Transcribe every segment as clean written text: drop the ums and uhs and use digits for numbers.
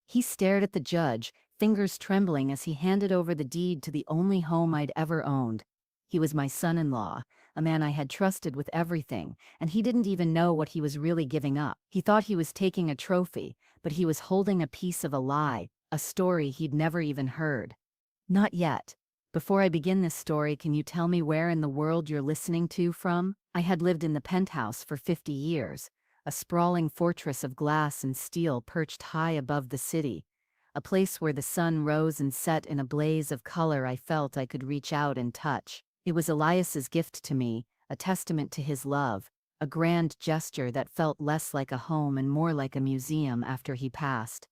He stared at the judge, fingers trembling as he handed over the deed to the only home I'd ever owned. He was my son-in-law, a man I had trusted with everything, and he didn't even know what he was really giving up. He thought he was taking a trophy, but he was holding a piece of a lie, a story he'd never even heard. Not yet. Before I begin this story, can you tell me where in the world you're listening to from? I had lived in the penthouse for 50 years, a sprawling fortress of glass and steel perched high above the city, a place where the sun rose and set in a blaze of color I felt I could reach out and touch. It was Elias's gift to me, a testament to his love, a grand gesture that felt less like a home and more like a museum after he passed.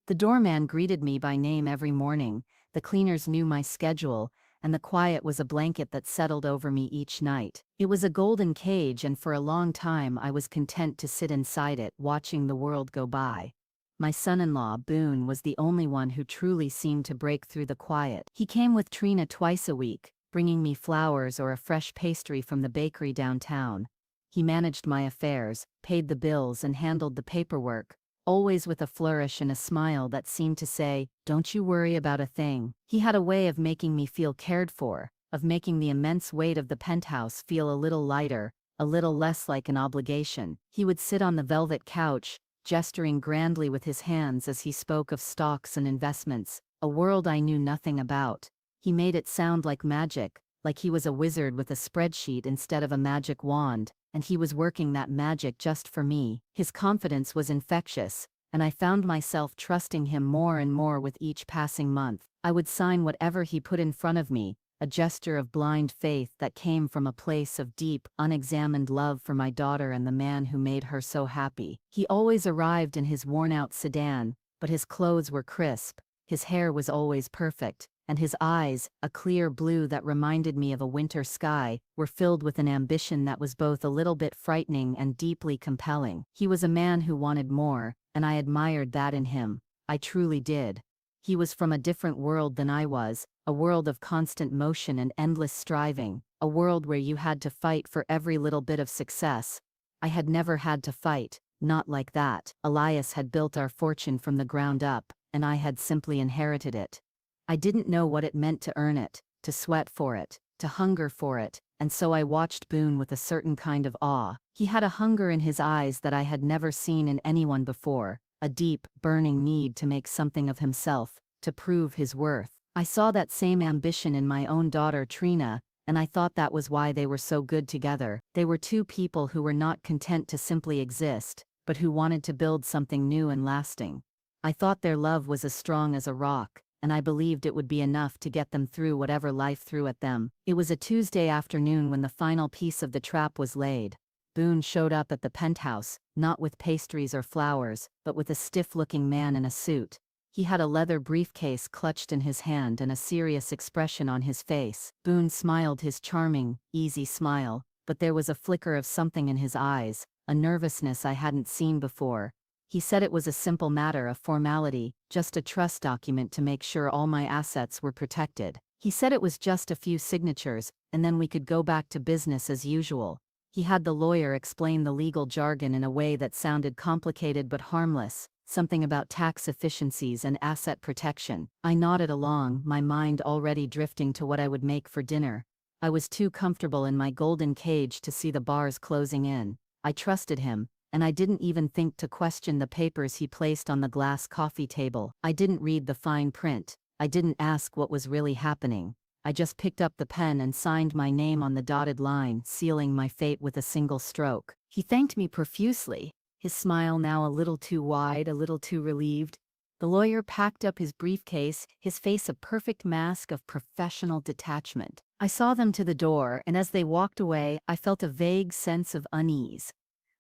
The doorman greeted me by name every morning, the cleaners knew my schedule, and the quiet was a blanket that settled over me each night. It was a golden cage, and for a long time I was content to sit inside it, watching the world go by. My son-in-law, Boone, was the only one who truly seemed to break through the quiet. He came with Trina twice a week, bringing me flowers or a fresh pastry from the bakery downtown. He managed my affairs, paid the bills, and handled the paperwork, always with a flourish and a smile that seemed to say, "Don't you worry about a thing." He had a way of making me feel cared for, of making the immense weight of the penthouse feel a little lighter, a little less like an obligation. He would sit on the velvet couch, gesturing grandly with his hands as he spoke of stocks and investments, a world I knew nothing about. He made it sound like magic, like he was a wizard with a spreadsheet instead of a magic wand, and he was working that magic just for me. His confidence was infectious, and I found myself trusting him more and more with each passing month. I would sign whatever he put in front of me, a gesture of blind faith that came from a place of deep, unexamined love for my daughter and the man who made her so happy. He always arrived in his worn-out sedan, but his clothes were crisp, his hair was always perfect, and his eyes, a clear blue that reminded me of a winter sky, were filled with an ambition that was both a little bit frightening and deeply compelling. He was a man who wanted more, and I admired that in him. I truly did. He was from a different world than I was, a world of constant motion and endless striving, a world where you had to fight for every little bit of success. I had never had to fight, not like that. Elias had built our fortune from the ground up, and I had simply inherited it. I didn't know what it meant to earn it, to sweat for it, to hunger for it, and so I watched Boone with a certain kind of awe. He had a hunger in his eyes that I had never seen in anyone before, a deep, burning need to make something of himself, to prove his worth. I saw that same ambition in my own daughter Trina, and I thought that was why they were so good together. They were two people who were not content to simply exist, but who wanted to build something new and lasting. I thought their love was as strong as a rock, and I believed it would be enough to get them through whatever life threw at them. It was a Tuesday afternoon when the final piece of the trap was laid. Boone showed up at the penthouse, not with pastries or flowers, but with a stiff-looking man in a suit. He had a leather briefcase clutched in his hand and a serious expression on his face. Boone smiled his charming, easy smile, but there was a flicker of something in his eyes, a nervousness I hadn't seen before. He said it was a simple matter of formality, just a trust document to make sure all my assets were protected. He said it was just a few signatures, and then we could go back to business as usual. He had the lawyer explain the legal jargon in a way that sounded complicated but harmless, something about tax efficiencies and asset protection. I nodded along, my mind already drifting to what I would make for dinner. I was too comfortable in my golden cage to see the bars closing in. I trusted him, and I didn't even think to question the papers he placed on the glass coffee table. I didn't read the fine print. I didn't ask what was really happening. I just picked up the pen and signed my name on the dotted line, sealing my fate with a single stroke. He thanked me profusely, his smile now a little too wide, a little too relieved. The lawyer packed up his briefcase, his face a perfect mask of professional detachment. I saw them to the door, and as they walked away, I felt a vague sense of unease.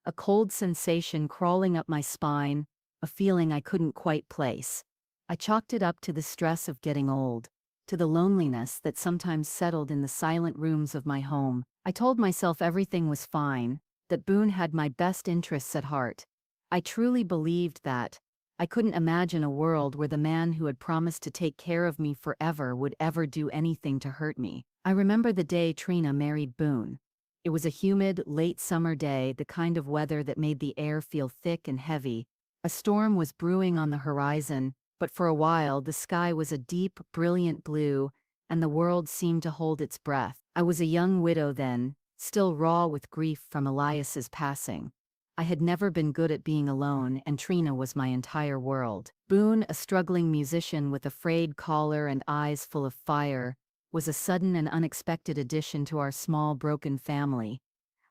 A cold sensation crawling up my spine, a feeling I couldn't quite place. I chalked it up to the stress of getting old, to the loneliness that sometimes settled in the silent rooms of my home. I told myself everything was fine, that Boone had my best interests at heart. I truly believed that. I couldn't imagine a world where the man who had promised to take care of me forever would ever do anything to hurt me. I remember the day Trina married Boone. It was a humid, late summer day, the kind of weather that made the air feel thick and heavy. A storm was brewing on the horizon, but for a while the sky was a deep, brilliant blue, and the world seemed to hold its breath. I was a young widow then, still raw with grief from Elias's passing. I had never been good at being alone, and Trina was my entire world. Boone, a struggling musician with a frayed collar and eyes full of fire, was a sudden and unexpected addition to our small broken family.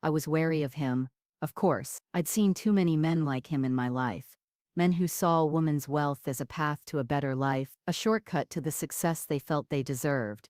I was wary of him, of course. I'd seen too many men like him in my life. Men who saw a woman's wealth as a path to a better life, a shortcut to the success they felt they deserved.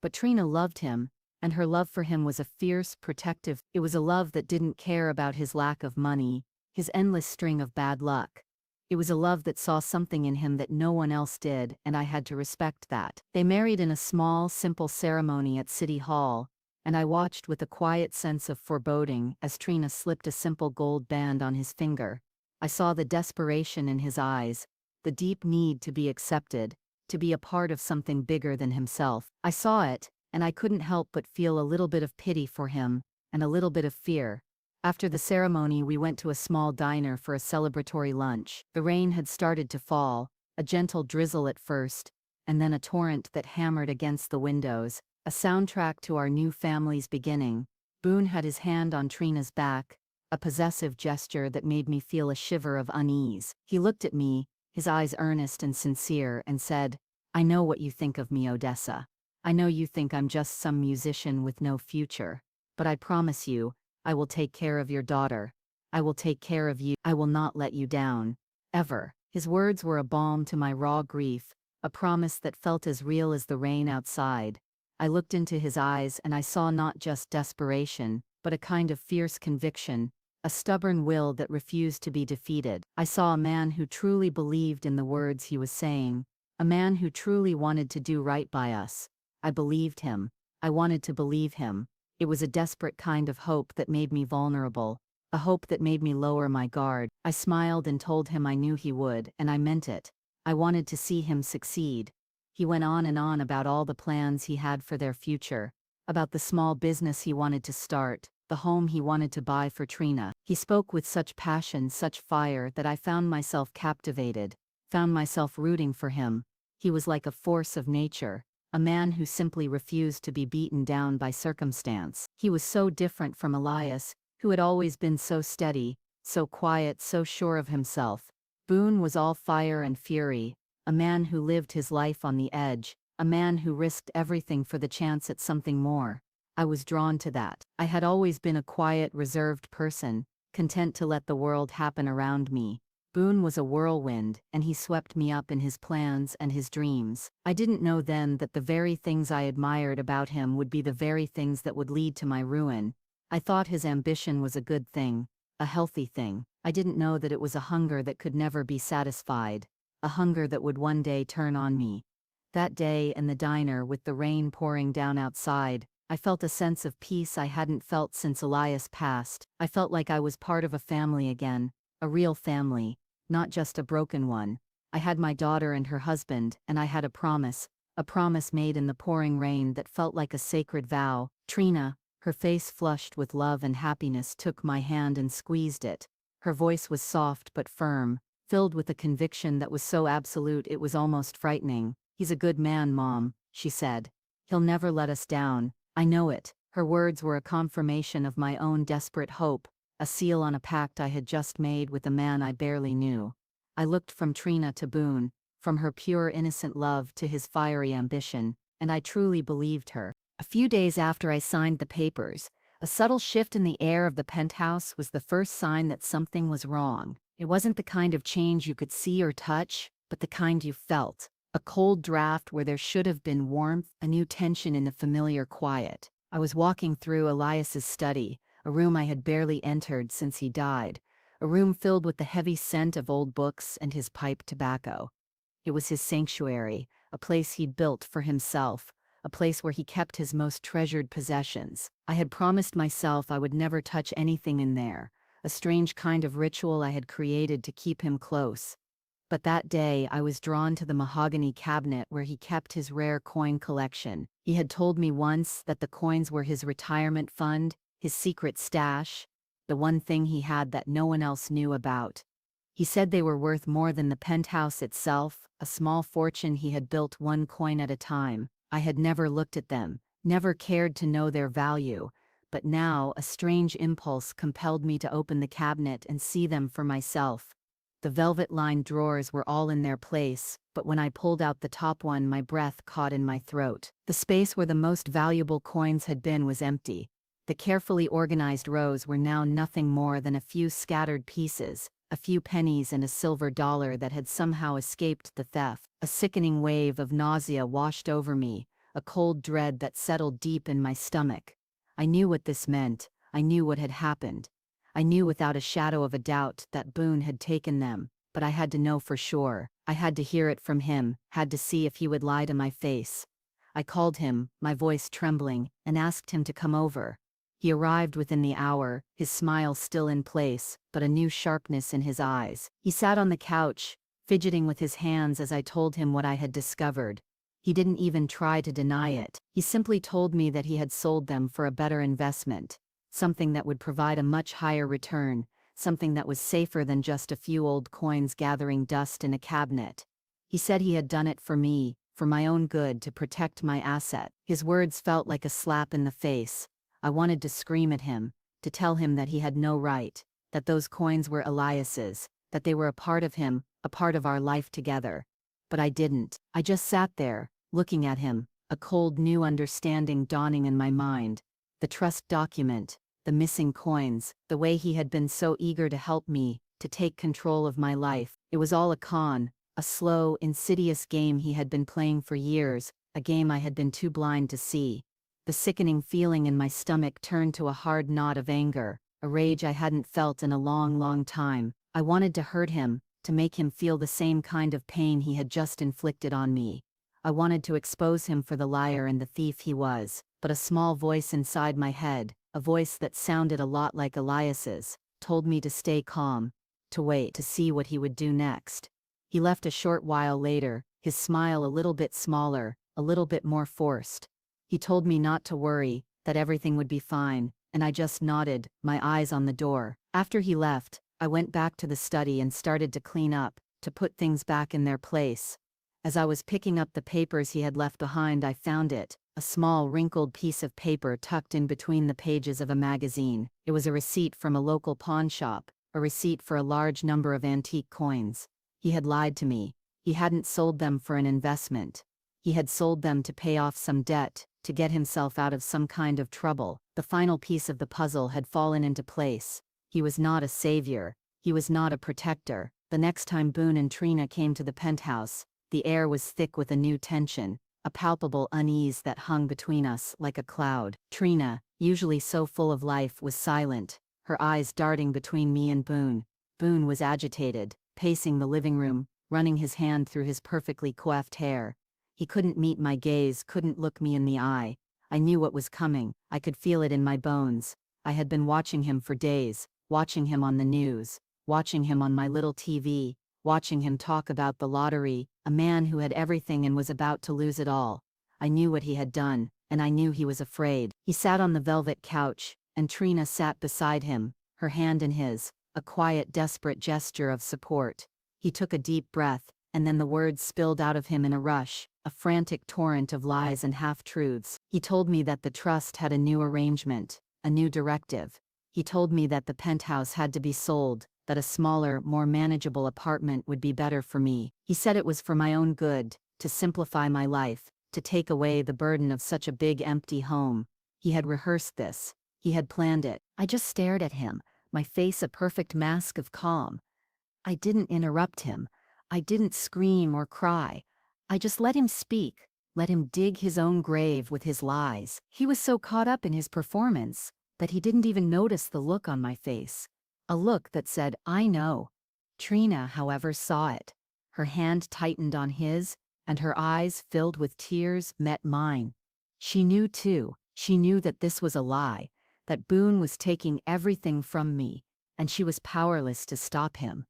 But Trina loved him, and her love for him was a fierce, protective. It was a love that didn't care about his lack of money, his endless string of bad luck. It was a love that saw something in him that no one else did, and I had to respect that. They married in a small, simple ceremony at City Hall, and I watched with a quiet sense of foreboding as Trina slipped a simple gold band on his finger. I saw the desperation in his eyes, the deep need to be accepted, to be a part of something bigger than himself. I saw it, and I couldn't help but feel a little bit of pity for him, and a little bit of fear. After the ceremony, we went to a small diner for a celebratory lunch. The rain had started to fall, a gentle drizzle at first, and then a torrent that hammered against the windows, a soundtrack to our new family's beginning. Boone had his hand on Trina's back, a possessive gesture that made me feel a shiver of unease. He looked at me, his eyes earnest and sincere, and said, "I know what you think of me, Odessa. I know you think I'm just some musician with no future. But I promise you, I will take care of your daughter. I will take care of you. I will not let you down. Ever." His words were a balm to my raw grief, a promise that felt as real as the rain outside. I looked into his eyes and I saw not just desperation, but a kind of fierce conviction, a stubborn will that refused to be defeated. I saw a man who truly believed in the words he was saying, a man who truly wanted to do right by us. I believed him. I wanted to believe him. It was a desperate kind of hope that made me vulnerable, a hope that made me lower my guard. I smiled and told him I knew he would, and I meant it. I wanted to see him succeed. He went on and on about all the plans he had for their future, about the small business he wanted to start, the home he wanted to buy for Trina. He spoke with such passion, such fire, that I found myself captivated, found myself rooting for him. He was like a force of nature, a man who simply refused to be beaten down by circumstance. He was so different from Elias, who had always been so steady, so quiet, so sure of himself. Boone was all fire and fury, a man who lived his life on the edge, a man who risked everything for the chance at something more. I was drawn to that. I had always been a quiet, reserved person, content to let the world happen around me. Boone was a whirlwind, and he swept me up in his plans and his dreams. I didn't know then that the very things I admired about him would be the very things that would lead to my ruin. I thought his ambition was a good thing, a healthy thing. I didn't know that it was a hunger that could never be satisfied, a hunger that would one day turn on me. That day in the diner with the rain pouring down outside, I felt a sense of peace I hadn't felt since Elias passed. I felt like I was part of a family again, a real family, not just a broken one. I had my daughter and her husband, and I had a promise made in the pouring rain that felt like a sacred vow. Trina, her face flushed with love and happiness, took my hand and squeezed it. Her voice was soft but firm, filled with a conviction that was so absolute it was almost frightening. "He's a good man, Mom," she said. "He'll never let us down. I know it." Her words were a confirmation of my own desperate hope, a seal on a pact I had just made with a man I barely knew. I looked from Trina to Boone, from her pure innocent love to his fiery ambition, and I truly believed her. A few days after I signed the papers, a subtle shift in the air of the penthouse was the first sign that something was wrong. It wasn't the kind of change you could see or touch, but the kind you felt. A cold draft where there should have been warmth, a new tension in the familiar quiet. I was walking through Elias's study, a room I had barely entered since he died, a room filled with the heavy scent of old books and his pipe tobacco. It was his sanctuary, a place he'd built for himself, a place where he kept his most treasured possessions. I had promised myself I would never touch anything in there, a strange kind of ritual I had created to keep him close. But that day I was drawn to the mahogany cabinet where he kept his rare coin collection. He had told me once that the coins were his retirement fund, his secret stash, the one thing he had that no one else knew about. He said they were worth more than the penthouse itself, a small fortune he had built one coin at a time. I had never looked at them, never cared to know their value, but now a strange impulse compelled me to open the cabinet and see them for myself. The velvet-lined drawers were all in their place, but when I pulled out the top one, my breath caught in my throat. The space where the most valuable coins had been was empty. The carefully organized rows were now nothing more than a few scattered pieces, a few pennies and a silver dollar that had somehow escaped the theft. A sickening wave of nausea washed over me, a cold dread that settled deep in my stomach. I knew what this meant. I knew what had happened. I knew without a shadow of a doubt that Boone had taken them, but I had to know for sure. I had to hear it from him, had to see if he would lie to my face. I called him, my voice trembling, and asked him to come over. He arrived within the hour, his smile still in place, but a new sharpness in his eyes. He sat on the couch, fidgeting with his hands as I told him what I had discovered. He didn't even try to deny it. He simply told me that he had sold them for a better investment, something that would provide a much higher return, something that was safer than just a few old coins gathering dust in a cabinet. He said he had done it for me, for my own good, to protect my asset. His words felt like a slap in the face. I wanted to scream at him, to tell him that he had no right, that those coins were Elias's, that they were a part of him, a part of our life together. But I didn't. I just sat there, looking at him, a cold new understanding dawning in my mind. The trust document, the missing coins, the way he had been so eager to help me, to take control of my life. It was all a con, a slow, insidious game he had been playing for years, a game I had been too blind to see. The sickening feeling in my stomach turned to a hard knot of anger, a rage I hadn't felt in a long, long time. I wanted to hurt him, to make him feel the same kind of pain he had just inflicted on me. I wanted to expose him for the liar and the thief he was, but a small voice inside my head, a voice that sounded a lot like Elias's, told me to stay calm, to wait to see what he would do next. He left a short while later, his smile a little bit smaller, a little bit more forced. He told me not to worry, that everything would be fine, and I just nodded, my eyes on the door. After he left, I went back to the study and started to clean up, to put things back in their place. As I was picking up the papers he had left behind, I found it, a small wrinkled piece of paper tucked in between the pages of a magazine. It was a receipt from a local pawn shop, a receipt for a large number of antique coins. He had lied to me. He hadn't sold them for an investment. He had sold them to pay off some debt, to get himself out of some kind of trouble. The final piece of the puzzle had fallen into place. He was not a savior. He was not a protector. The next time Boone and Trina came to the penthouse, the air was thick with a new tension, a palpable unease that hung between us like a cloud. Trina, usually so full of life, was silent, her eyes darting between me and Boone. Boone was agitated, pacing the living room, running his hand through his perfectly coiffed hair. He couldn't meet my gaze, couldn't look me in the eye. I knew what was coming. I could feel it in my bones. I had been watching him for days, watching him on the news, watching him on my little TV, watching him talk about the lottery, a man who had everything and was about to lose it all. I knew what he had done, and I knew he was afraid. He sat on the velvet couch, and Trina sat beside him, her hand in his, a quiet, desperate gesture of support. He took a deep breath, and then the words spilled out of him in a rush, a frantic torrent of lies and half-truths. He told me that the trust had a new arrangement, a new directive. He told me that the penthouse had to be sold, that a smaller, more manageable apartment would be better for me. He said it was for my own good, to simplify my life, to take away the burden of such a big empty home. He had rehearsed this. He had planned it. I just stared at him, my face a perfect mask of calm. I didn't interrupt him. I didn't scream or cry. I just let him speak, let him dig his own grave with his lies. He was so caught up in his performance that he didn't even notice the look on my face. A look that said, "I know." Trina, however, saw it. Her hand tightened on his, and her eyes, filled with tears, met mine. She knew too. She knew that this was a lie, that Boone was taking everything from me, and she was powerless to stop him.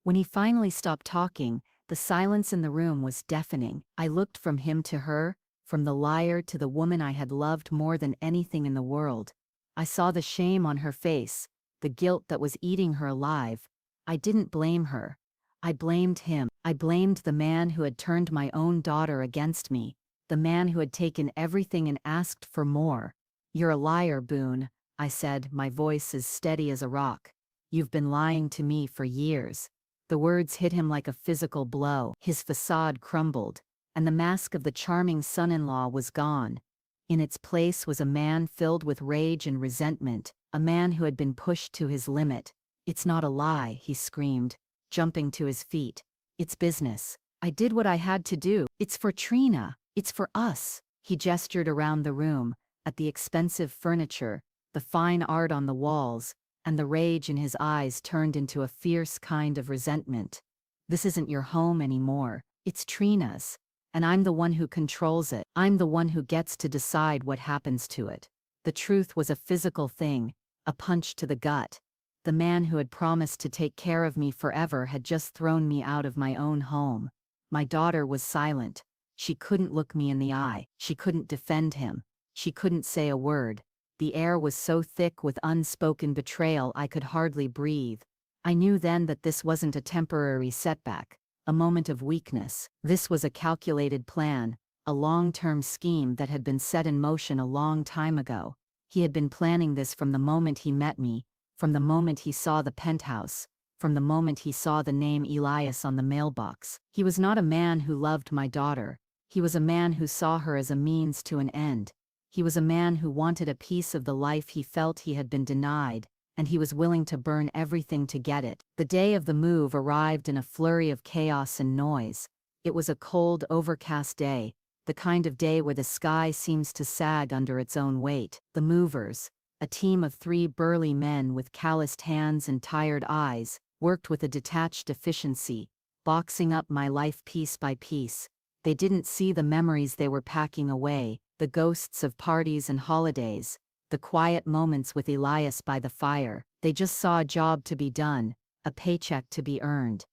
When he finally stopped talking, the silence in the room was deafening. I looked from him to her, from the liar to the woman I had loved more than anything in the world. I saw the shame on her face, the guilt that was eating her alive. I didn't blame her. I blamed him. I blamed the man who had turned my own daughter against me, the man who had taken everything and asked for more. "You're a liar, Boone," I said, my voice as steady as a rock. "You've been lying to me for years." The words hit him like a physical blow. His facade crumbled, and the mask of the charming son-in-law was gone. In its place was a man filled with rage and resentment, a man who had been pushed to his limit. "It's not a lie," he screamed, jumping to his feet. "It's business. I did what I had to do. It's for Trina. It's for us." He gestured around the room, at the expensive furniture, the fine art on the walls, and the rage in his eyes turned into a fierce kind of resentment. "This isn't your home anymore. It's Trina's. And I'm the one who controls it. I'm the one who gets to decide what happens to it." The truth was a physical thing, a punch to the gut. The man who had promised to take care of me forever had just thrown me out of my own home. My daughter was silent. She couldn't look me in the eye. She couldn't defend him. She couldn't say a word. The air was so thick with unspoken betrayal I could hardly breathe. I knew then that this wasn't a temporary setback, a moment of weakness. This was a calculated plan, a long-term scheme that had been set in motion a long time ago. He had been planning this from the moment he met me, from the moment he saw the penthouse, from the moment he saw the name Elias on the mailbox. He was not a man who loved my daughter. He was a man who saw her as a means to an end. He was a man who wanted a piece of the life he felt he had been denied, and he was willing to burn everything to get it. The day of the move arrived in a flurry of chaos and noise. It was a cold, overcast day, the kind of day where the sky seems to sag under its own weight. The movers, a team of 3 burly men with calloused hands and tired eyes, worked with a detached efficiency, boxing up my life piece by piece. They didn't see the memories they were packing away, the ghosts of parties and holidays, the quiet moments with Elias by the fire. They just saw a job to be done, a paycheck to be earned.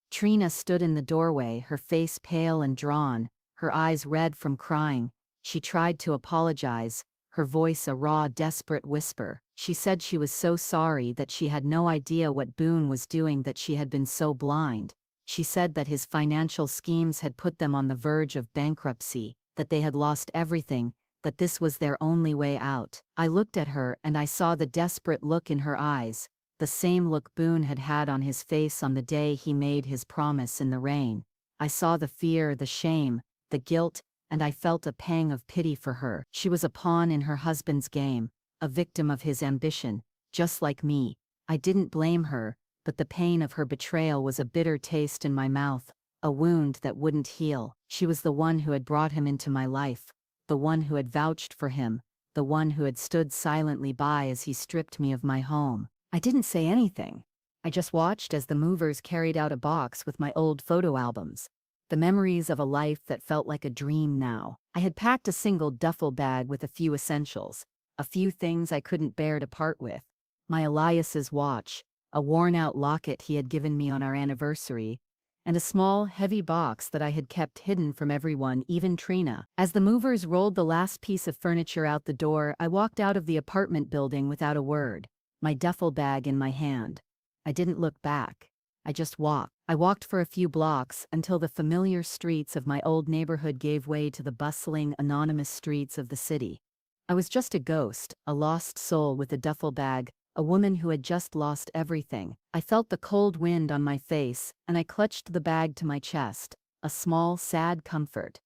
Trina stood in the doorway, her face pale and drawn, her eyes red from crying. She tried to apologize, her voice a raw, desperate whisper. She said she was so sorry, that she had no idea what Boone was doing, that she had been so blind. She said that his financial schemes had put them on the verge of bankruptcy, that they had lost everything, that this was their only way out. I looked at her and I saw the desperate look in her eyes, the same look Boone had had on his face on the day he made his promise in the rain. I saw the fear, the shame, the guilt, and I felt a pang of pity for her. She was a pawn in her husband's game, a victim of his ambition, just like me. I didn't blame her, but the pain of her betrayal was a bitter taste in my mouth, a wound that wouldn't heal. She was the one who had brought him into my life, the one who had vouched for him, the one who had stood silently by as he stripped me of my home. I didn't say anything. I just watched as the movers carried out a box with my old photo albums, the memories of a life that felt like a dream now. I had packed a single duffel bag with a few essentials, a few things I couldn't bear to part with. My Elias's watch, a worn-out locket he had given me on our anniversary, and a small, heavy box that I had kept hidden from everyone, even Trina. As the movers rolled the last piece of furniture out the door, I walked out of the apartment building without a word, my duffel bag in my hand. I didn't look back. I just walked. I walked for a few blocks until the familiar streets of my old neighborhood gave way to the bustling, anonymous streets of the city. I was just a ghost, a lost soul with a duffel bag, a woman who had just lost everything. I felt the cold wind on my face, and I clutched the bag to my chest, a small, sad comfort.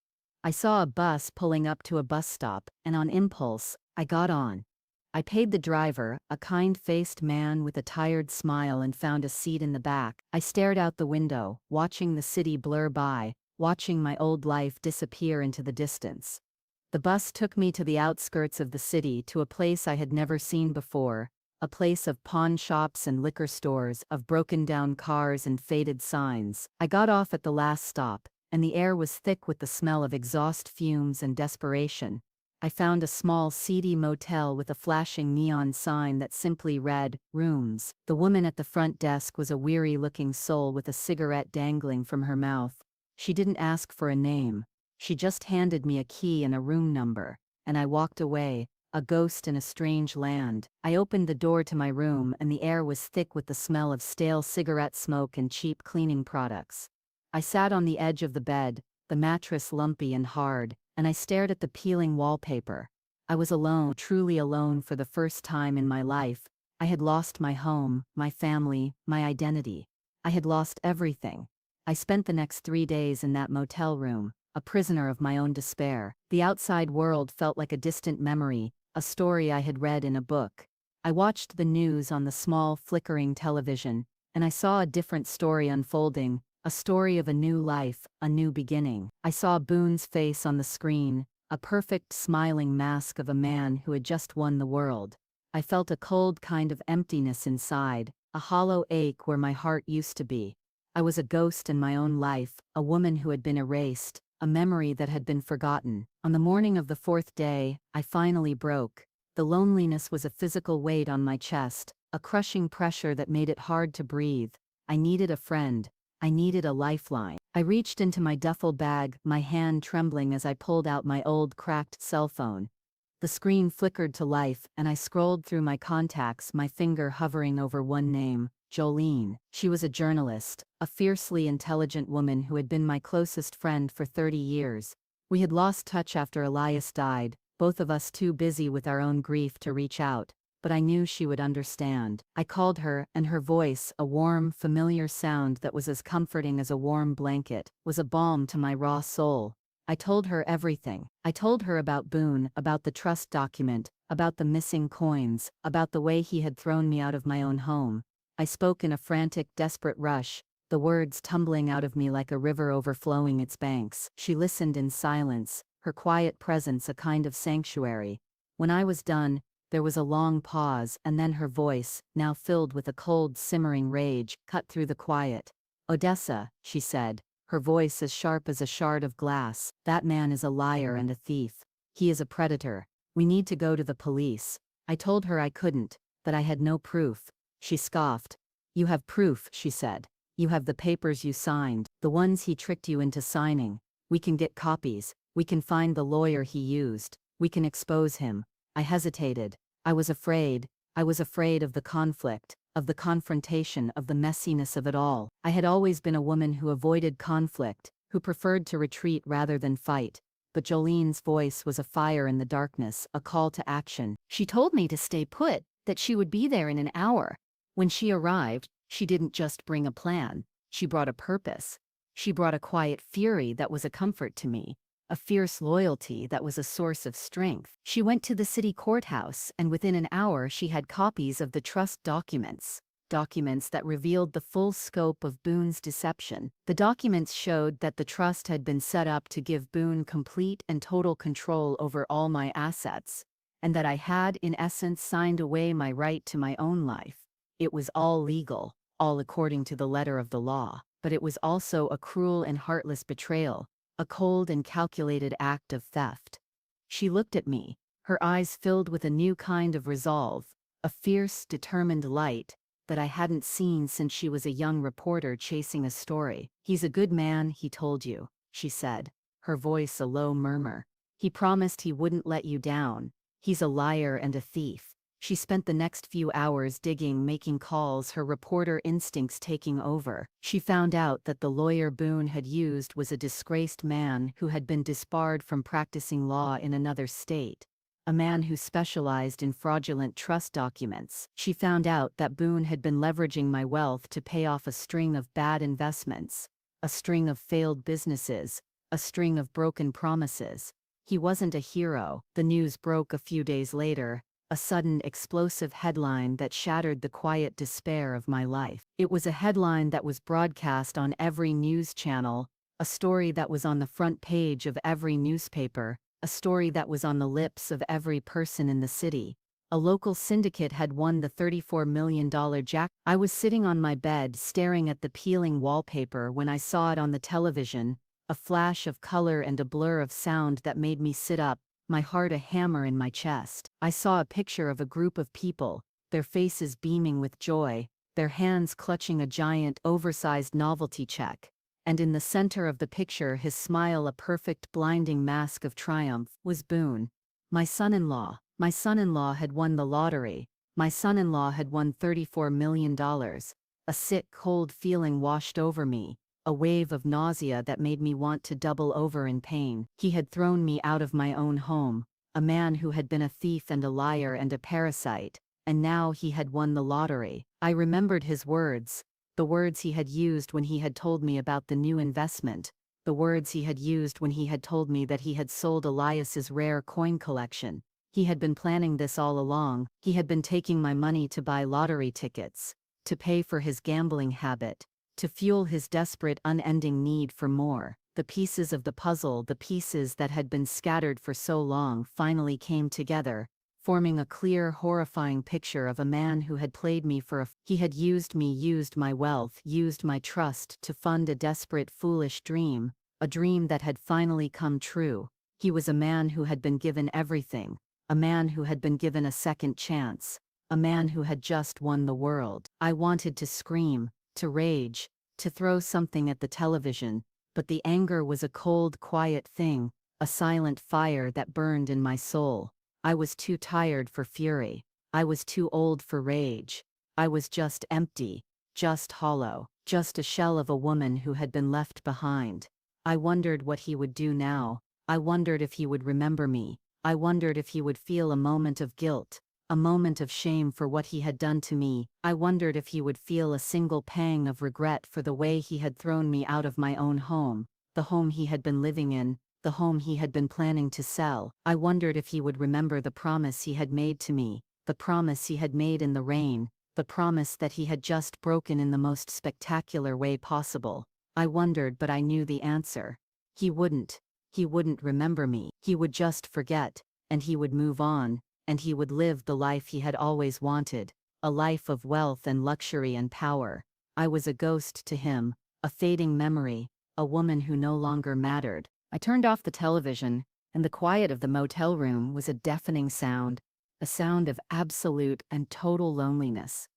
I saw a bus pulling up to a bus stop, and on impulse, I got on. I paid the driver, a kind-faced man with a tired smile, and found a seat in the back. I stared out the window, watching the city blur by, watching my old life disappear into the distance. The bus took me to the outskirts of the city, to a place I had never seen before, a place of pawn shops and liquor stores, of broken-down cars and faded signs. I got off at the last stop, and the air was thick with the smell of exhaust fumes and desperation. I found a small, seedy motel with a flashing neon sign that simply read, "Rooms." The woman at the front desk was a weary-looking soul with a cigarette dangling from her mouth. She didn't ask for a name. She just handed me a key and a room number, and I walked away, a ghost in a strange land. I opened the door to my room and the air was thick with the smell of stale cigarette smoke and cheap cleaning products. I sat on the edge of the bed, the mattress lumpy and hard, and I stared at the peeling wallpaper. I was alone, truly alone for the first time in my life. I had lost my home, my family, my identity. I had lost everything. I spent the next 3 days in that motel room, a prisoner of my own despair. The outside world felt like a distant memory, a story I had read in a book. I watched the news on the small, flickering television, and I saw a different story unfolding, a story of a new life, a new beginning. I saw Boone's face on the screen, a perfect smiling mask of a man who had just won the world. I felt a cold kind of emptiness inside, a hollow ache where my heart used to be. I was a ghost in my own life, a woman who had been erased, a memory that had been forgotten. On the morning of the 4th day, I finally broke. The loneliness was a physical weight on my chest, a crushing pressure that made it hard to breathe. I needed a friend. I needed a lifeline. I reached into my duffel bag, my hand trembling as I pulled out my old cracked cell phone. The screen flickered to life, and I scrolled through my contacts, my finger hovering over one name, Jolene. She was a journalist, a fiercely intelligent woman who had been my closest friend for 30 years. We had lost touch after Elias died, both of us too busy with our own grief to reach out, but I knew she would understand. I called her, and her voice, a warm, familiar sound that was as comforting as a warm blanket, was a balm to my raw soul. I told her everything. I told her about Boone, about the trust document, about the missing coins, about the way he had thrown me out of my own home. I spoke in a frantic, desperate rush, the words tumbling out of me like a river overflowing its banks. She listened in silence, her quiet presence a kind of sanctuary. When I was done, there was a long pause, and then her voice, now filled with a cold, simmering rage, cut through the quiet. "Odessa," she said, her voice as sharp as a shard of glass, "that man is a liar and a thief. He is a predator. We need to go to the police." I told her I couldn't, that I had no proof. She scoffed. "You have proof," she said. "You have the papers you signed, the ones he tricked you into signing. We can get copies. We can find the lawyer he used. We can expose him." I hesitated. I was afraid. I was afraid of the conflict, of the confrontation, of the messiness of it all. I had always been a woman who avoided conflict, who preferred to retreat rather than fight. But Jolene's voice was a fire in the darkness, a call to action. She told me to stay put, that she would be there in an hour. When she arrived, she didn't just bring a plan. She brought a purpose. She brought a quiet fury that was a comfort to me, a fierce loyalty that was a source of strength. She went to the city courthouse, and within an hour she had copies of the trust documents. Documents that revealed the full scope of Boone's deception. The documents showed that the trust had been set up to give Boone complete and total control over all my assets, and that I had, in essence, signed away my right to my own life. It was all legal, all according to the letter of the law, but it was also a cruel and heartless betrayal, a cold and calculated act of theft. She looked at me, her eyes filled with a new kind of resolve, a fierce, determined light that I hadn't seen since she was a young reporter chasing a story. "He's a good man, he told you," she said, her voice a low murmur. "He promised he wouldn't let you down. He's a liar and a thief." She spent the next few hours digging, making calls, her reporter instincts taking over. She found out that the lawyer Boone had used was a disgraced man who had been disbarred from practicing law in another state, a man who specialized in fraudulent trust documents. She found out that Boone had been leveraging my wealth to pay off a string of bad investments, a string of failed businesses, a string of broken promises. He wasn't a hero. The news broke a few days later, a sudden explosive headline that shattered the quiet despair of my life. It was a headline that was broadcast on every news channel, a story that was on the front page of every newspaper, a story that was on the lips of every person in the city. A local syndicate had won the $34 million jackpot. I was sitting on my bed staring at the peeling wallpaper when I saw it on the television, a flash of color and a blur of sound that made me sit up, my heart a hammer in my chest. I saw a picture of a group of people, their faces beaming with joy, their hands clutching a giant, oversized novelty check. And in the center of the picture, his smile a perfect, blinding mask of triumph, was Boone. My son-in-law, My son-in-law had won the lottery. My son-in-law had won $34 million. A sick, cold feeling washed over me, a wave of nausea that made me want to double over in pain. He had thrown me out of my own home, a man who had been a thief and a liar and a parasite, and now he had won the lottery. I remembered his words, the words he had used when he had told me about the new investment, the words he had used when he had told me that he had sold Elias's rare coin collection. He had been planning this all along. He had been taking my money to buy lottery tickets, to pay for his gambling habit, to fuel his desperate, unending need for more. The pieces of the puzzle, the pieces that had been scattered for so long, finally came together, forming a clear, horrifying picture of a man who had played me for he had used me, used my wealth, used my trust to fund a desperate, foolish dream, a dream that had finally come true. He was a man who had been given everything, a man who had been given a second chance, a man who had just won the world. I wanted to scream, to rage, to throw something at the television, but the anger was a cold, quiet thing, a silent fire that burned in my soul. I was too tired for fury. I was too old for rage. I was just empty, just hollow, just a shell of a woman who had been left behind. I wondered what he would do now. I wondered if he would remember me. I wondered if he would feel a moment of guilt, a moment of shame for what he had done to me. I wondered if he would feel a single pang of regret for the way he had thrown me out of my own home, the home he had been living in, the home he had been planning to sell. I wondered if he would remember the promise he had made to me, the promise he had made in the rain, the promise that he had just broken in the most spectacular way possible. I wondered, but I knew the answer. He wouldn't. He wouldn't remember me. He would just forget, and he would move on, and he would live the life he had always wanted, a life of wealth and luxury and power. I was a ghost to him, a fading memory, a woman who no longer mattered. I turned off the television, and the quiet of the motel room was a deafening sound, a sound of absolute and total loneliness.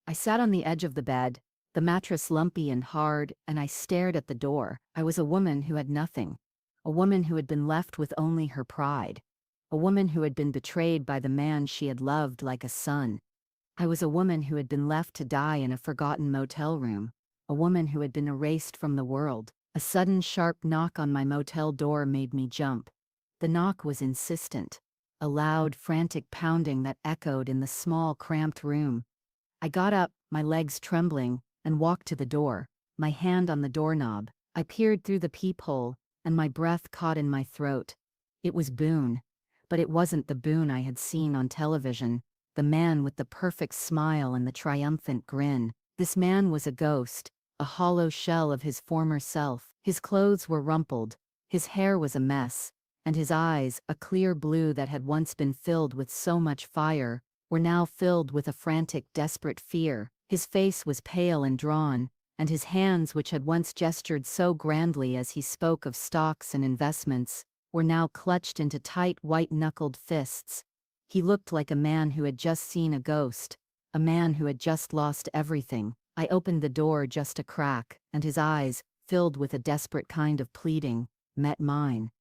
I sat on the edge of the bed, the mattress lumpy and hard, and I stared at the door. I was a woman who had nothing, a woman who had been left with only her pride, a woman who had been betrayed by the man she had loved like a son. I was a woman who had been left to die in a forgotten motel room, a woman who had been erased from the world. A sudden sharp knock on my motel door made me jump. The knock was insistent, a loud, frantic pounding that echoed in the small, cramped room. I got up, my legs trembling, and walked to the door, my hand on the doorknob. I peered through the peephole, and my breath caught in my throat. It was Boone, but it wasn't the Boone I had seen on television, the man with the perfect smile and the triumphant grin. This man was a ghost, a hollow shell of his former self. His clothes were rumpled, his hair was a mess, and his eyes, a clear blue that had once been filled with so much fire, were now filled with a frantic, desperate fear. His face was pale and drawn, and his hands, which had once gestured so grandly as he spoke of stocks and investments, were now clutched into tight, white-knuckled fists. He looked like a man who had just seen a ghost, a man who had just lost everything. I opened the door just a crack, and his eyes, filled with a desperate kind of pleading, met mine.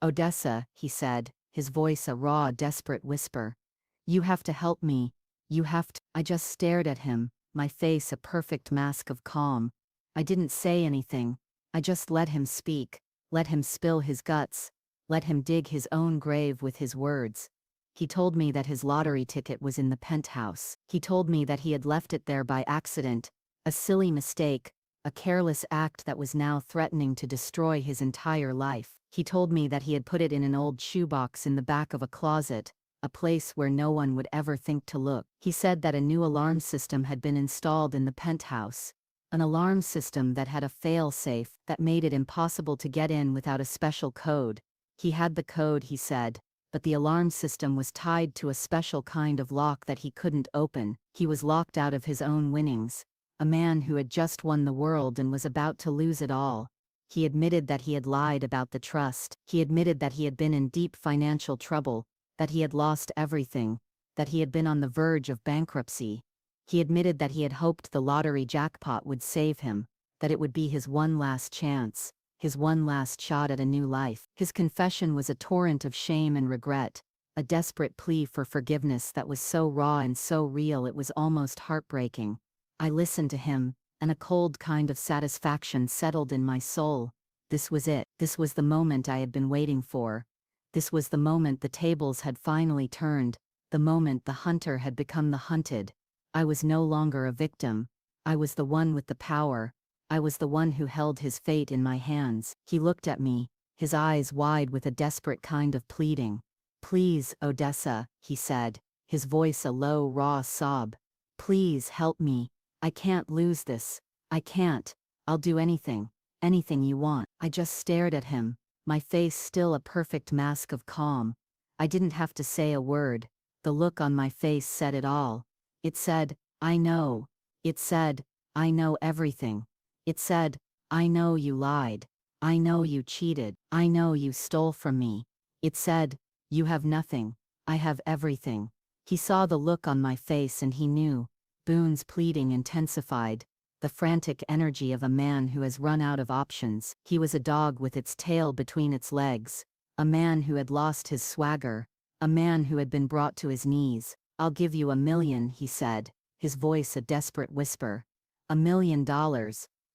"Odessa," he said, his voice a raw, desperate whisper. "You have to help me. You have to." I just stared at him, my face a perfect mask of calm. I didn't say anything. I just let him speak, let him spill his guts, let him dig his own grave with his words. He told me that his lottery ticket was in the penthouse. He told me that he had left it there by accident, a silly mistake, a careless act that was now threatening to destroy his entire life. He told me that he had put it in an old shoebox in the back of a closet, a place where no one would ever think to look. He said that a new alarm system had been installed in the penthouse, an alarm system that had a fail-safe that made it impossible to get in without a special code. He had the code, he said, but the alarm system was tied to a special kind of lock that he couldn't open. He was locked out of his own winnings. A man who had just won the world and was about to lose it all. He admitted that he had lied about the trust. He admitted that he had been in deep financial trouble, that he had lost everything, that he had been on the verge of bankruptcy. He admitted that he had hoped the lottery jackpot would save him, that it would be his one last chance, his one last shot at a new life. His confession was a torrent of shame and regret, a desperate plea for forgiveness that was so raw and so real it was almost heartbreaking. I listened to him, and a cold kind of satisfaction settled in my soul. This was it. This was the moment I had been waiting for. This was the moment the tables had finally turned, the moment the hunter had become the hunted. I was no longer a victim. I was the one with the power. I was the one who held his fate in my hands. He looked at me, his eyes wide with a desperate kind of pleading. "Please, Odessa," he said, his voice a low, raw sob. "Please help me. I can't lose this. I can't. I'll do anything. Anything you want." I just stared at him, my face still a perfect mask of calm. I didn't have to say a word. The look on my face said it all. It said, "I know." It said, "I know everything." It said, "I know you lied. I know you cheated. I know you stole from me." It said, "You have nothing. I have everything." He saw the look on my face and he knew. Boone's pleading intensified. The frantic energy of a man who has run out of options. He was a dog with its tail between its legs. A man who had lost his swagger. A man who had been brought to his knees. "I'll give you $1 million," he said, his voice a desperate whisper. $1 million.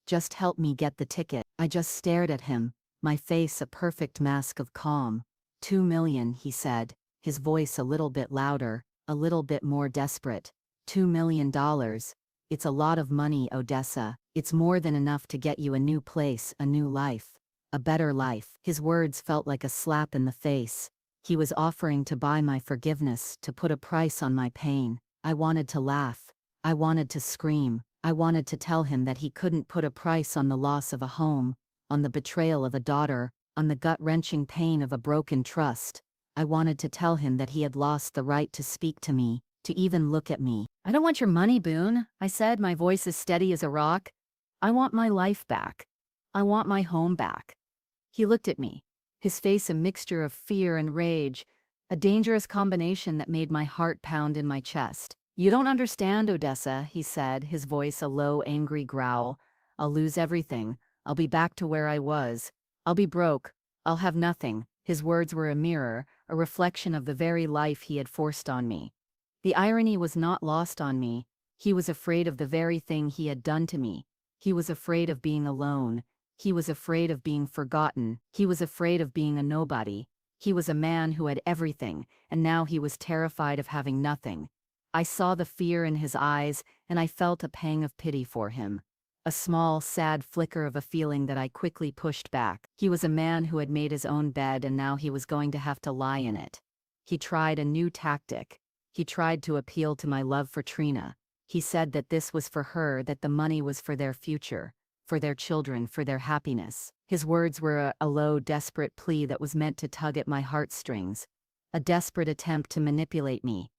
Just help me get the ticket." I just stared at him, my face a perfect mask of calm. $2 million, he said, his voice a little bit louder, a little bit more desperate. $2 million. It's a lot of money, Odessa. It's more than enough to get you a new place, a new life. A better life. His words felt like a slap in the face. He was offering to buy my forgiveness, to put a price on my pain. I wanted to laugh. I wanted to scream. I wanted to tell him that he couldn't put a price on the loss of a home, on the betrayal of a daughter, on the gut-wrenching pain of a broken trust. I wanted to tell him that he had lost the right to speak to me, to even look at me. "I don't want your money, Boone," I said, my voice as steady as a rock. "I want my life back. I want my home back." He looked at me, his face a mixture of fear and rage, a dangerous combination that made my heart pound in my chest. "You don't understand, Odessa," he said, his voice a low, angry growl. "I'll lose everything. I'll be back to where I was. I'll be broke. I'll have nothing." His words were a mirror, a reflection of the very life he had forced on me. The irony was not lost on me. He was afraid of the very thing he had done to me. He was afraid of being alone. He was afraid of being forgotten. He was afraid of being a nobody. He was a man who had everything, and now he was terrified of having nothing. I saw the fear in his eyes, and I felt a pang of pity for him. A small, sad flicker of a feeling that I quickly pushed back. He was a man who had made his own bed and now he was going to have to lie in it. He tried a new tactic. He tried to appeal to my love for Trina. He said that this was for her, that the money was for their future, for their children, for their happiness. His words were a low, desperate plea that was meant to tug at my heartstrings. A desperate attempt to manipulate me.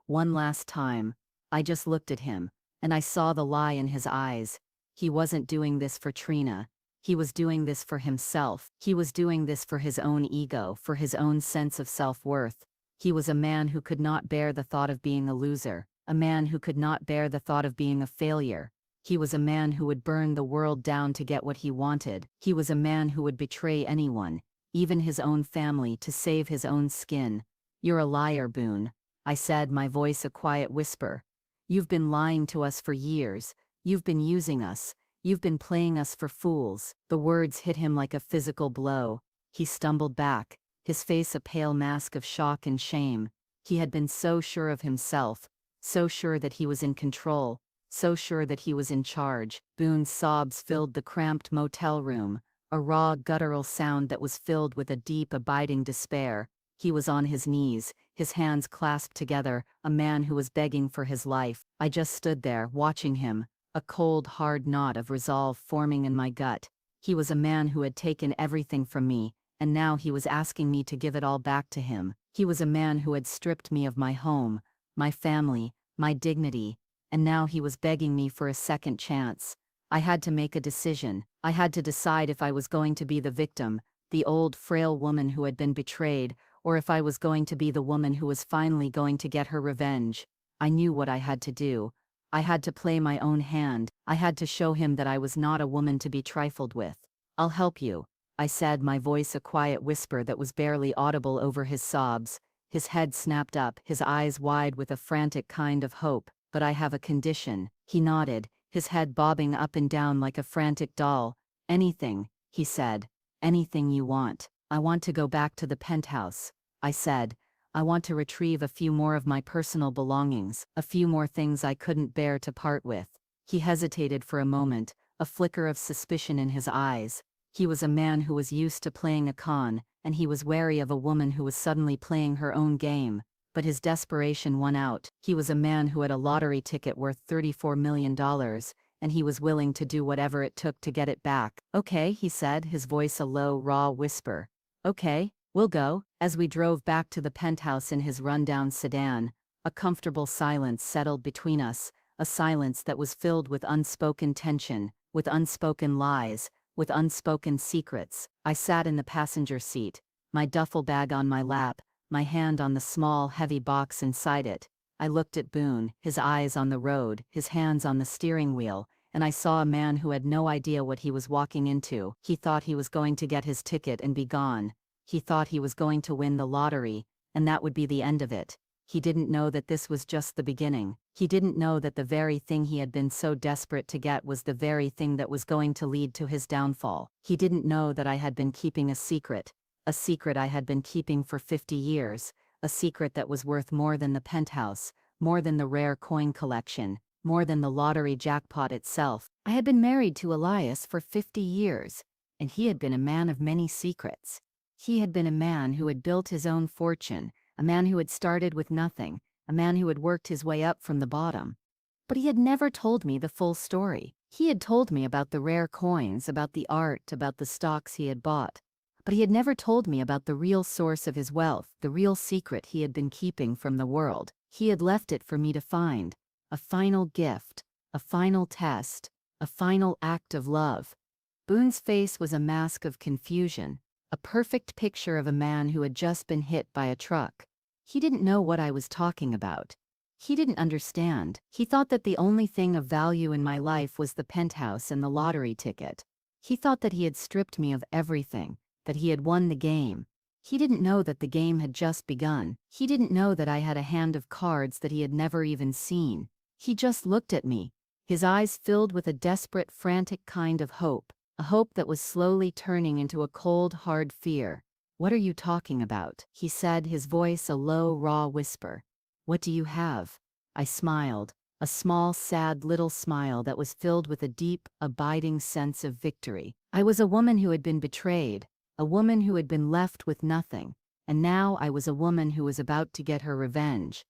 One last time, I just looked at him, and I saw the lie in his eyes. He wasn't doing this for Trina. He was doing this for himself. He was doing this for his own ego, for his own sense of self-worth. He was a man who could not bear the thought of being a loser, a man who could not bear the thought of being a failure. He was a man who would burn the world down to get what he wanted. He was a man who would betray anyone, even his own family, to save his own skin. "You're a liar, Boone," I said, my voice a quiet whisper. "You've been lying to us for years. You've been using us. You've been playing us for fools." The words hit him like a physical blow. He stumbled back, his face a pale mask of shock and shame. He had been so sure of himself, so sure that he was in control, so sure that he was in charge. Boone's sobs filled the cramped motel room, a raw, guttural sound that was filled with a deep, abiding despair. He was on his knees, his hands clasped together, a man who was begging for his life. I just stood there, watching him, a cold, hard knot of resolve forming in my gut. He was a man who had taken everything from me, and now he was asking me to give it all back to him. He was a man who had stripped me of my home, my family, my dignity, and now he was begging me for a second chance. I had to make a decision. I had to decide if I was going to be the victim, the old, frail woman who had been betrayed, or if I was going to be the woman who was finally going to get her revenge. I knew what I had to do. I had to play my own hand. I had to show him that I was not a woman to be trifled with. "I'll help you," I said, my voice a quiet whisper that was barely audible over his sobs. His head snapped up, his eyes wide with a frantic kind of hope. "But I have a condition." He nodded, his head bobbing up and down like a frantic doll. "Anything," he said. "Anything you want." "I want to go back to the penthouse," I said. "I want to retrieve a few more of my personal belongings, a few more things I couldn't bear to part with." He hesitated for a moment, a flicker of suspicion in his eyes. He was a man who was used to playing a con, and he was wary of a woman who was suddenly playing her own game. But his desperation won out. He was a man who had a lottery ticket worth $34 million, and he was willing to do whatever it took to get it back. "Okay," he said, his voice a low, raw whisper. "Okay, we'll go." As we drove back to the penthouse in his rundown sedan, a comfortable silence settled between us, a silence that was filled with unspoken tension, with unspoken lies, with unspoken secrets. I sat in the passenger seat, my duffel bag on my lap, my hand on the small, heavy box inside it. I looked at Boone, his eyes on the road, his hands on the steering wheel, and I saw a man who had no idea what he was walking into. He thought he was going to get his ticket and be gone. He thought he was going to win the lottery, and that would be the end of it. He didn't know that this was just the beginning. He didn't know that the very thing he had been so desperate to get was the very thing that was going to lead to his downfall. He didn't know that I had been keeping a secret I had been keeping for 50 years, a secret that was worth more than the penthouse, more than the rare coin collection, more than the lottery jackpot itself. I had been married to Elias for 50 years, and he had been a man of many secrets. He had been a man who had built his own fortune, a man who had started with nothing, a man who had worked his way up from the bottom. But he had never told me the full story. He had told me about the rare coins, about the art, about the stocks he had bought. But he had never told me about the real source of his wealth, the real secret he had been keeping from the world. He had left it for me to find. A final gift, a final test, a final act of love. Boone's face was a mask of confusion, a perfect picture of a man who had just been hit by a truck. He didn't know what I was talking about. He didn't understand. He thought that the only thing of value in my life was the penthouse and the lottery ticket. He thought that he had stripped me of everything, that he had won the game. He didn't know that the game had just begun. He didn't know that I had a hand of cards that he had never even seen. He just looked at me, his eyes filled with a desperate, frantic kind of hope, a hope that was slowly turning into a cold, hard fear. "What are you talking about?" he said, his voice a low, raw whisper. "What do you have?" I smiled, a small, sad little smile that was filled with a deep, abiding sense of victory. I was a woman who had been betrayed, a woman who had been left with nothing, and now I was a woman who was about to get her revenge.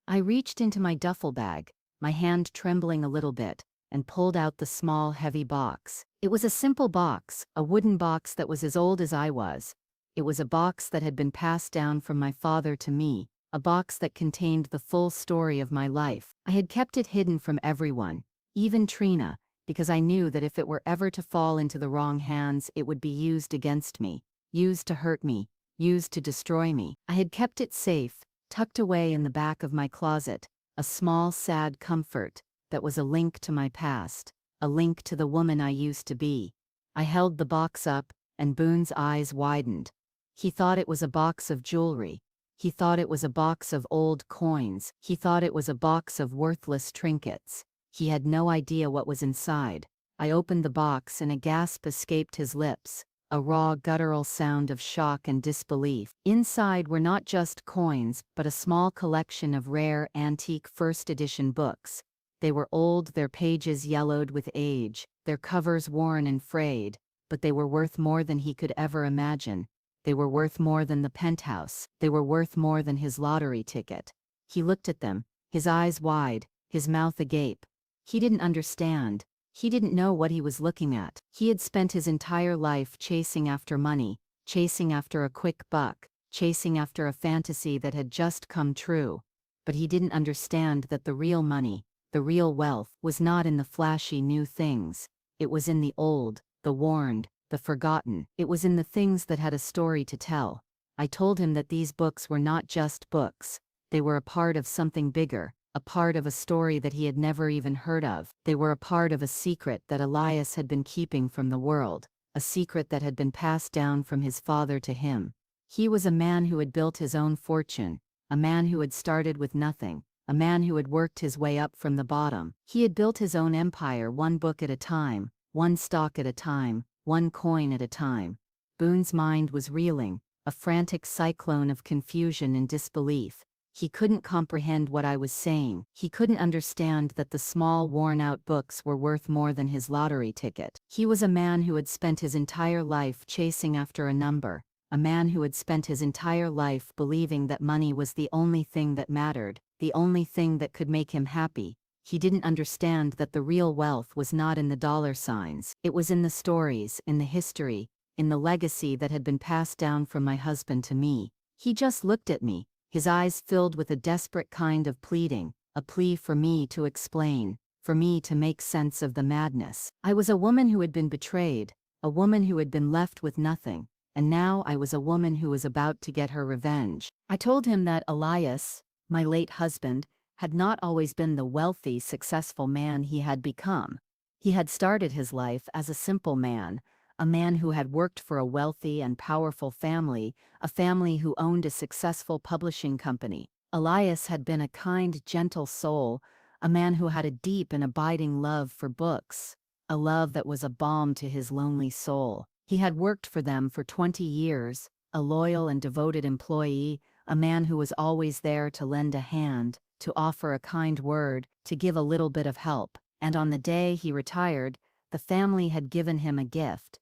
I reached into my duffel bag, my hand trembling a little bit, and pulled out the small, heavy box. It was a simple box, a wooden box that was as old as I was. It was a box that had been passed down from my father to me, a box that contained the full story of my life. I had kept it hidden from everyone, even Trina, because I knew that if it were ever to fall into the wrong hands, it would be used against me, used to hurt me, used to destroy me. I had kept it safe, tucked away in the back of my closet, a small, sad comfort that was a link to my past, a link to the woman I used to be. I held the box up, and Boone's eyes widened. He thought it was a box of jewelry. He thought it was a box of old coins. He thought it was a box of worthless trinkets. He had no idea what was inside. I opened the box and a gasp escaped his lips, a raw, guttural sound of shock and disbelief. Inside were not just coins, but a small collection of rare, antique first-edition books. They were old, their pages yellowed with age, their covers worn and frayed, but they were worth more than he could ever imagine. They were worth more than the penthouse. They were worth more than his lottery ticket. He looked at them, his eyes wide, his mouth agape. He didn't understand. He didn't know what he was looking at. He had spent his entire life chasing after money, chasing after a quick buck, chasing after a fantasy that had just come true. But he didn't understand that the real money, the real wealth, was not in the flashy new things. It was in the old, the worn, the forgotten. It was in the things that had a story to tell. I told him that these books were not just books. They were a part of something bigger, a part of a story that he had never even heard of. They were a part of a secret that Elias had been keeping from the world, a secret that had been passed down from his father to him. He was a man who had built his own fortune. a man who had started with nothing, a man who had worked his way up from the bottom. He had built his own empire one book at a time, one stock at a time, one coin at a time. Boone's mind was reeling, a frantic cyclone of confusion and disbelief. He couldn't comprehend what I was saying. He couldn't understand that the small, worn-out books were worth more than his lottery ticket. He was a man who had spent his entire life chasing after a number, a man who had spent his entire life believing that money was the only thing that mattered, the only thing that could make him happy. He didn't understand that the real wealth was not in the dollar signs. It was in the stories, in the history, in the legacy that had been passed down from my husband to me. He just looked at me, his eyes filled with a desperate kind of pleading, a plea for me to explain, for me to make sense of the madness. I was a woman who had been betrayed, a woman who had been left with nothing, and now I was a woman who was about to get her revenge. I told him that Elias, my late husband, had not always been the wealthy, successful man he had become. He had started his life as a simple man, a man who had worked for a wealthy and powerful family, a family who owned a successful publishing company. Elias had been a kind, gentle soul, a man who had a deep and abiding love for books, a love that was a balm to his lonely soul. He had worked for them for 20 years, a loyal and devoted employee, a man who was always there to lend a hand, to offer a kind word, to give a little bit of help. And on the day he retired, the family had given him a gift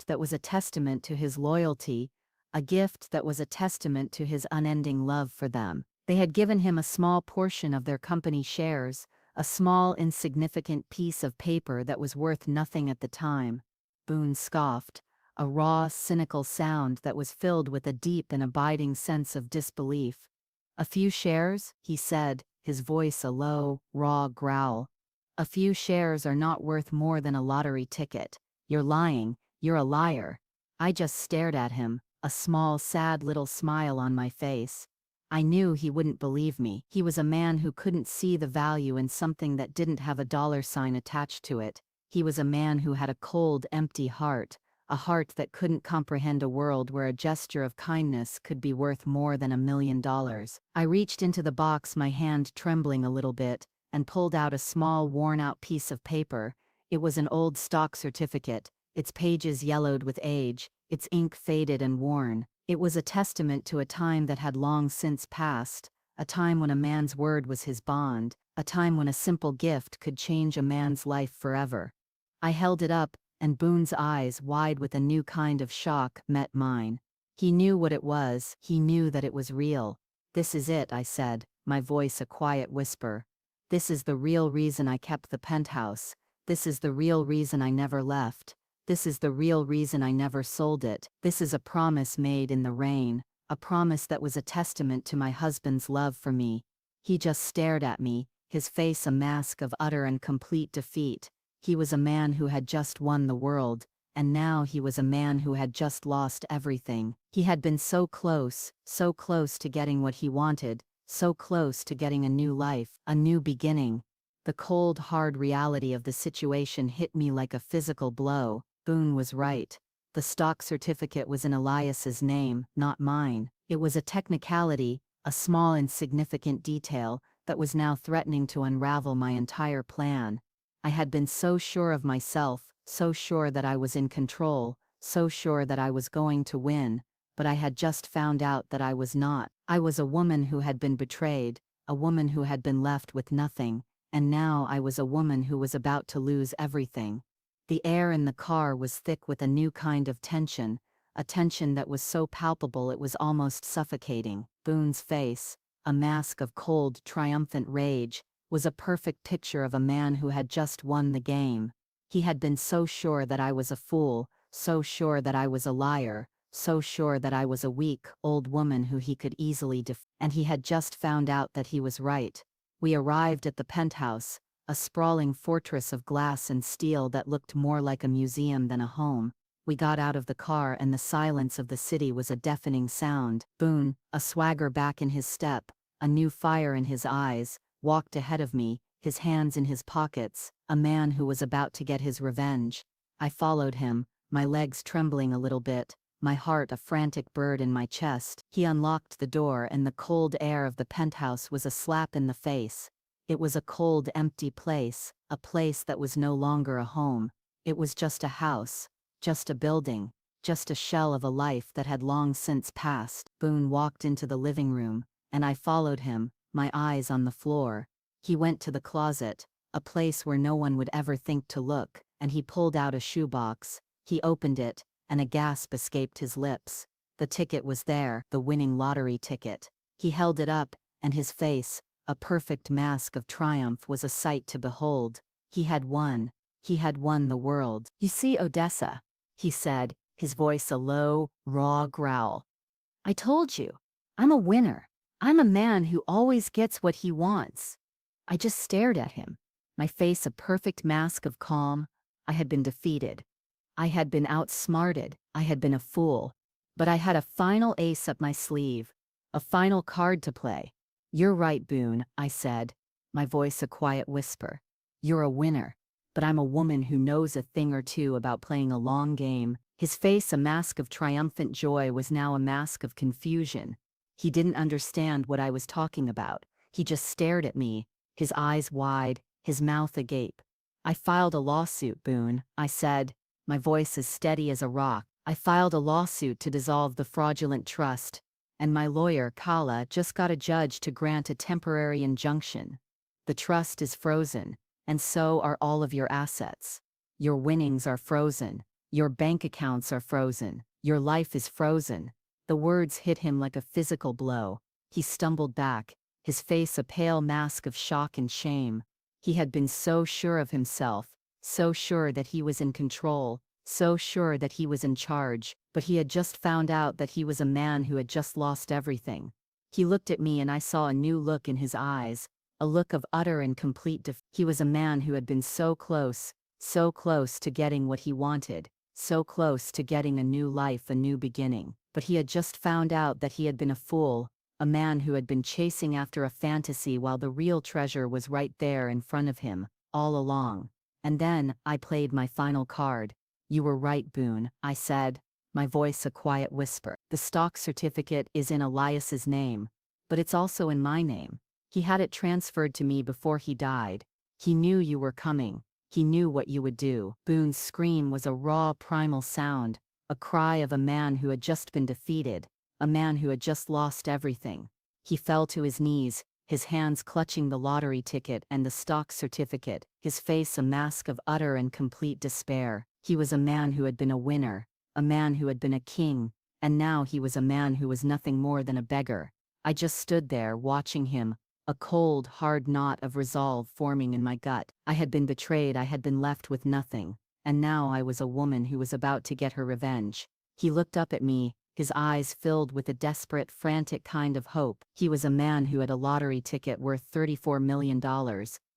that was a testament to his loyalty, a gift that was a testament to his unending love for them. They had given him a small portion of their company shares, a small insignificant piece of paper that was worth nothing at the time. Boone scoffed, a raw, cynical sound that was filled with a deep and abiding sense of disbelief. "A few shares?" he said, his voice a low, raw growl. "A few shares are not worth more than a lottery ticket. You're lying, you're a liar." I just stared at him, a small, sad little smile on my face. I knew he wouldn't believe me. He was a man who couldn't see the value in something that didn't have a dollar sign attached to it. He was a man who had a cold, empty heart, a heart that couldn't comprehend a world where a gesture of kindness could be worth more than $1 million. I reached into the box, my hand trembling a little bit, and pulled out a small, worn-out piece of paper. It was an old stock certificate, its pages yellowed with age, its ink faded and worn. It was a testament to a time that had long since passed, a time when a man's word was his bond, a time when a simple gift could change a man's life forever. I held it up, and Boone's eyes, wide with a new kind of shock, met mine. He knew what it was, he knew that it was real. "This is it," I said, my voice a quiet whisper. "This is the real reason I kept the penthouse. This is the real reason I never left. This is the real reason I never sold it. This is a promise made in the rain, a promise that was a testament to my husband's love for me." He just stared at me, his face a mask of utter and complete defeat. He was a man who had just won the world, and now he was a man who had just lost everything. He had been so close to getting what he wanted, so close to getting a new life, a new beginning. The cold, hard reality of the situation hit me like a physical blow. Boone was right. The stock certificate was in Elias's name, not mine. It was a technicality, a small insignificant detail, that was now threatening to unravel my entire plan. I had been so sure of myself, so sure that I was in control, so sure that I was going to win, but I had just found out that I was not. I was a woman who had been betrayed, a woman who had been left with nothing, and now I was a woman who was about to lose everything. The air in the car was thick with a new kind of tension, a tension that was so palpable it was almost suffocating. Boone's face, a mask of cold, triumphant rage, was a perfect picture of a man who had just won the game. He had been so sure that I was a fool, so sure that I was a liar, so sure that I was a weak, old woman who he could easily defeat, and he had just found out that he was right. We arrived at the penthouse, a sprawling fortress of glass and steel that looked more like a museum than a home. We got out of the car and the silence of the city was a deafening sound. Boone, a swagger back in his step, a new fire in his eyes, walked ahead of me, his hands in his pockets, a man who was about to get his revenge. I followed him, my legs trembling a little bit, my heart a frantic bird in my chest. He unlocked the door and the cold air of the penthouse was a slap in the face. It was a cold, empty place, a place that was no longer a home. It was just a house, just a building, just a shell of a life that had long since passed. Boone walked into the living room, and I followed him, my eyes on the floor. He went to the closet, a place where no one would ever think to look, and he pulled out a shoebox. He opened it, and a gasp escaped his lips. The ticket was there, the winning lottery ticket. He held it up, and his face, a perfect mask of triumph, was a sight to behold. He had won. He had won the world. "You see, Odessa," he said, his voice a low, raw growl. "I told you. I'm a winner. I'm a man who always gets what he wants." I just stared at him, my face a perfect mask of calm. I had been defeated. I had been outsmarted, I had been a fool. But I had a final ace up my sleeve, a final card to play. "You're right, Boone," I said, my voice a quiet whisper. "You're a winner. But I'm a woman who knows a thing or two about playing a long game." His face, a mask of triumphant joy, was now a mask of confusion. He didn't understand what I was talking about. He just stared at me, his eyes wide, his mouth agape. "I filed a lawsuit, Boone," I said, my voice as steady as a rock. "I filed a lawsuit to dissolve the fraudulent trust, and my lawyer, Kala, just got a judge to grant a temporary injunction. The trust is frozen, and so are all of your assets. Your winnings are frozen. Your bank accounts are frozen. Your life is frozen." The words hit him like a physical blow. He stumbled back, his face a pale mask of shock and shame. He had been so sure of himself, so sure that he was in control, so sure that he was in charge, but he had just found out that he was a man who had just lost everything. He looked at me and I saw a new look in his eyes, a look of utter and complete defeat. He was a man who had been so close to getting what he wanted, so close to getting a new life, a new beginning. But he had just found out that he had been a fool, a man who had been chasing after a fantasy while the real treasure was right there in front of him, all along. And then, I played my final card. "You were right, Boone," I said, my voice a quiet whisper. "The stock certificate is in Elias's name, but it's also in my name. He had it transferred to me before he died. He knew you were coming. He knew what you would do." Boone's scream was a raw, primal sound, a cry of a man who had just been defeated, a man who had just lost everything. He fell to his knees, his hands clutching the lottery ticket and the stock certificate, his face a mask of utter and complete despair. He was a man who had been a winner, a man who had been a king, and now he was a man who was nothing more than a beggar. I just stood there watching him, a cold, hard knot of resolve forming in my gut. I had been betrayed, I had been left with nothing, and now I was a woman who was about to get her revenge. He looked up at me, his eyes filled with a desperate, frantic kind of hope. He was a man who had a lottery ticket worth $34 million,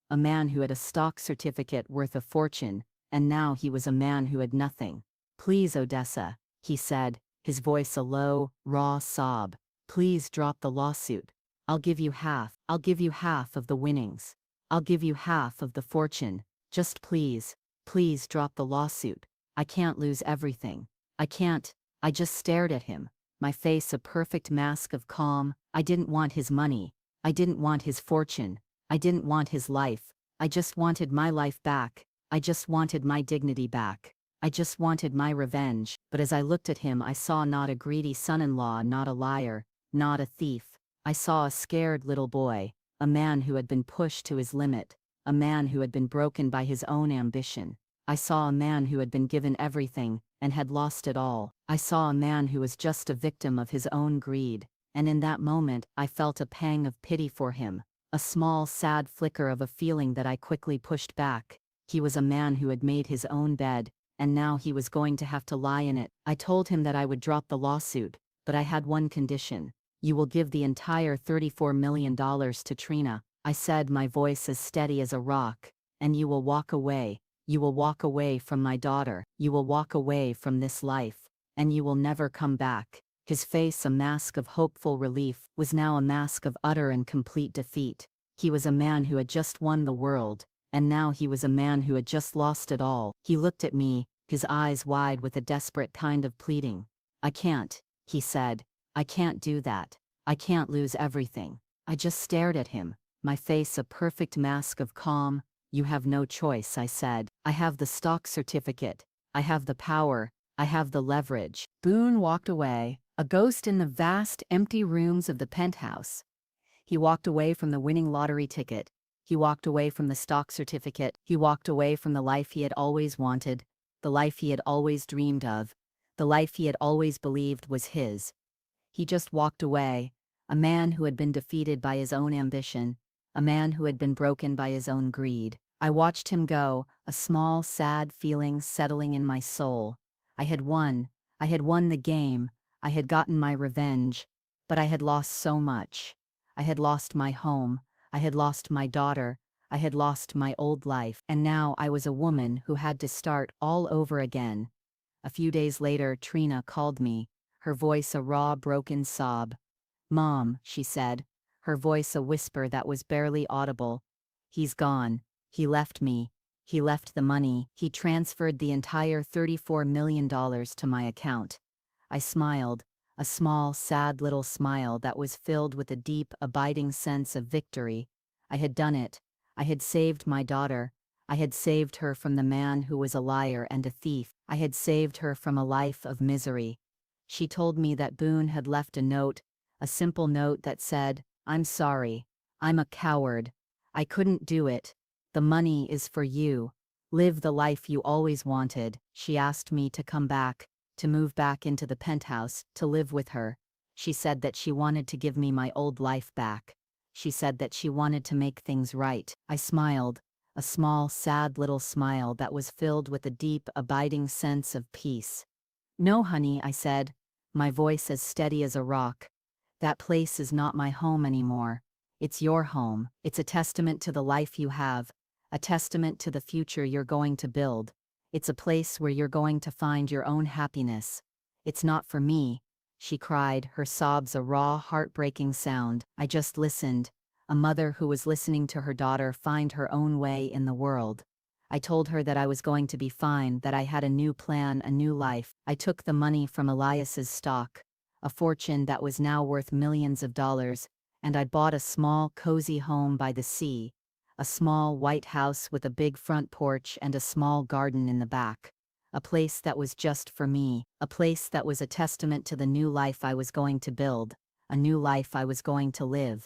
a man who had a stock certificate worth a fortune, and now he was a man who had nothing. "Please, Odessa," he said, his voice a low, raw sob. "Please drop the lawsuit. I'll give you half. I'll give you half of the winnings. I'll give you half of the fortune. Just please, please drop the lawsuit. I can't lose everything. I can't." I just stared at him, my face a perfect mask of calm. I didn't want his money. I didn't want his fortune. I didn't want his life. I just wanted my life back. I just wanted my dignity back. I just wanted my revenge. But as I looked at him, I saw not a greedy son-in-law, not a liar, not a thief. I saw a scared little boy, a man who had been pushed to his limit, a man who had been broken by his own ambition. I saw a man who had been given everything, and had lost it all. I saw a man who was just a victim of his own greed, and in that moment I felt a pang of pity for him, a small sad flicker of a feeling that I quickly pushed back. He was a man who had made his own bed, and now he was going to have to lie in it. I told him that I would drop the lawsuit, but I had one condition. "You will give the entire $34 million to Trina," I said, my voice as steady as a rock, "and you will walk away. You will walk away from my daughter. You will walk away from this life, and you will never come back." His face, a mask of hopeful relief, was now a mask of utter and complete defeat. He was a man who had just won the world, and now he was a man who had just lost it all. He looked at me, his eyes wide with a desperate kind of pleading. "I can't," he said. "I can't do that. I can't lose everything." I just stared at him, my face a perfect mask of calm. "You have no choice," I said. "I have the stock certificate. I have the power. I have the leverage." Boone walked away, a ghost in the vast, empty rooms of the penthouse. He walked away from the winning lottery ticket. He walked away from the stock certificate. He walked away from the life he had always wanted, the life he had always dreamed of, the life he had always believed was his. He just walked away, a man who had been defeated by his own ambition, a man who had been broken by his own greed. I watched him go, a small, sad feeling settling in my soul. I had won. I had won the game. I had gotten my revenge. But I had lost so much. I had lost my home. I had lost my daughter. I had lost my old life. And now I was a woman who had to start all over again. A few days later, Trina called me, her voice a raw, broken sob. "Mom," she said, her voice a whisper that was barely audible. "He's gone. He left me. He left the money. He transferred the entire $34 million to my account." I smiled, a small, sad little smile that was filled with a deep, abiding sense of victory. I had done it. I had saved my daughter. I had saved her from the man who was a liar and a thief. I had saved her from a life of misery. She told me that Boone had left a note, a simple note that said, "I'm sorry. I'm a coward. I couldn't do it. The money is for you. Live the life you always wanted." She asked me to come back, to move back into the penthouse, to live with her. She said that she wanted to give me my old life back. She said that she wanted to make things right. I smiled, a small, sad little smile that was filled with a deep, abiding sense of peace. "No, honey," I said, my voice as steady as a rock. "That place is not my home anymore. It's your home. It's a testament to the life you have, a testament to the future you're going to build. It's a place where you're going to find your own happiness. It's not for me," she cried, her sobs a raw, heartbreaking sound. I just listened, a mother who was listening to her daughter find her own way in the world. I told her that I was going to be fine, that I had a new plan, a new life. I took the money from Elias's stock, a fortune that was now worth millions of dollars, and I bought a small, cozy home by the sea, a small white house with a big front porch and a small garden in the back. A place that was just for me, a place that was a testament to the new life I was going to build, a new life I was going to live.